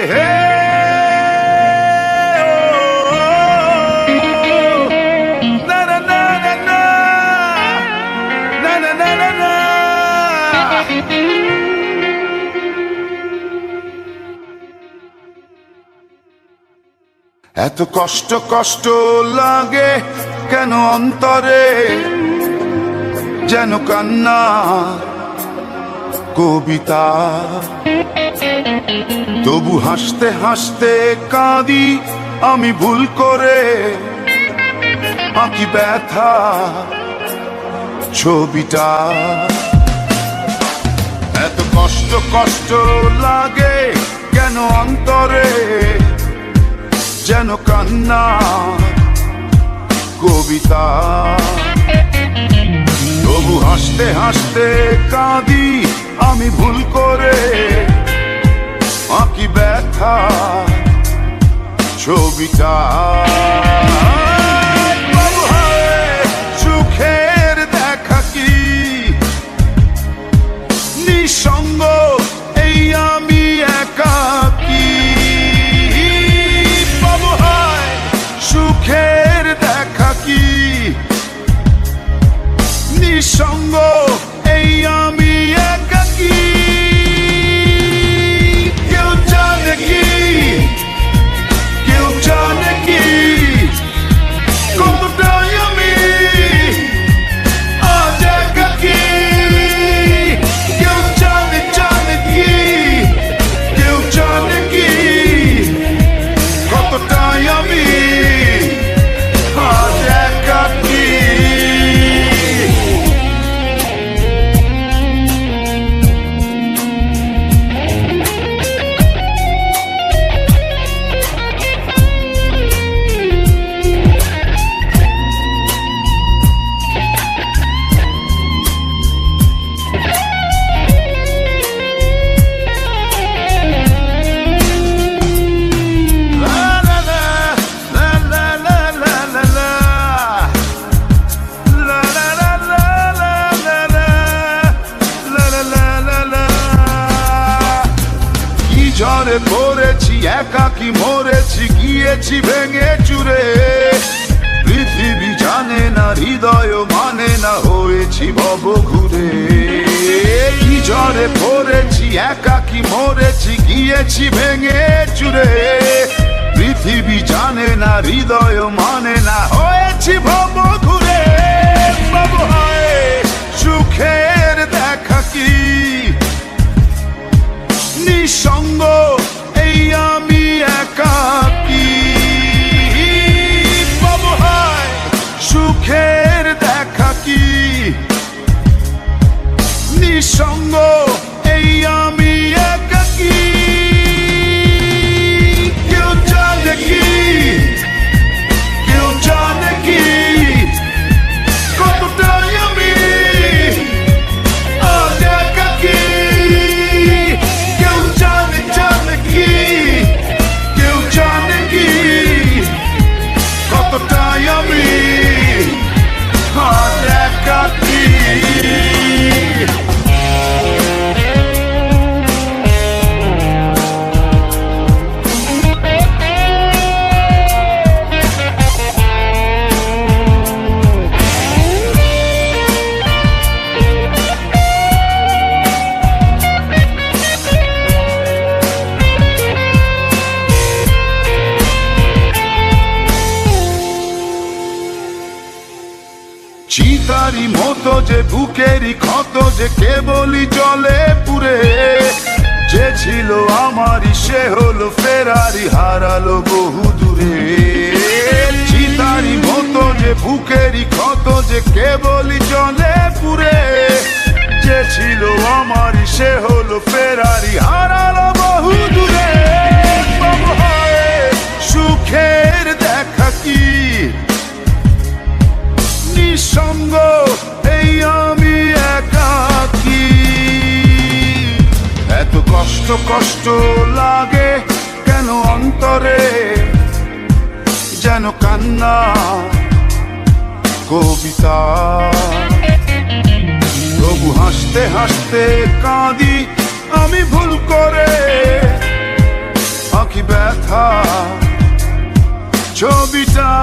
এত কষ্ট কষ্ট লাগে কেন অন্তরে, যেন কান্না কবিতা। তবু হাসতে হাসতে কাঁদি আমি ভুল করে, আঁকি ব্যথা ছবিটা। এত কষ্ট কষ্ট লাগে কেন অন্তরে, যেন কান্না কবিতা। তবু হাসতে হাসতে কাঁদি আমি ভুল করে, আঁকি ব্যথা ছবিটা। সুখের দেখা কি নিঃসঙ্গ, এই আমি একাকী। সুখের দেখা কি নিঃসঙ্গ, এই আমি একাকী। কেউ জানে কি, কেউ জানে কি কতটাই আমি আজ একাকী। কেউ জানে জানে কি, কেউ জানে কি কতটাই আমি আজ একাকী। ঝড়ে পড়েছি একাকী মরেছি, গিয়েছি ভেঙে চুরে। পৃথিবী জানে না, হৃদয় মানে না, হয়েছি ভব ঘুরে। কি ঝড়ে পড়েছি একাকী মরেছি, গিয়েছি ভেঙে চুরে। পৃথিবী জানে না, হৃদয় মানে না, হয়েছি ভব ঘুরে। সুখের দেখা কি নিঃসঙ্গ, এই আমি একাকী। সুখের দেখা কি নিঃসঙ্গ, এই আমি একাকী। কেউ জানে কি, কেউ জানে কি কতটাই আমি আজ একাকী। কেউ জানে জানে কি, কেউ জানে কি কতটাই আমি আজ একাকী। চিতারি মতো যে বুকেরই ক্ষত যে কেবলই জলে পুরে। যে ছিল আমারই সে হলো ফেরারি, হারালো বহু দূরে। চিতারি মতো যে বুকেরই ক্ষত যে কেবলই জলে পুরে। যে ছিল আমারই সে হলো ফেরারি, হারালো বহু দূরে। সুখের দেখা কি নিঃসঙ্গ, এই আমি একাকী। এত কষ্ট কষ্ট লাগে কেন অন্তরে, যেন কান্না কবিতা। তবু হাসতে হাসতে কাঁদি আমি ভুল করে, ছবিটা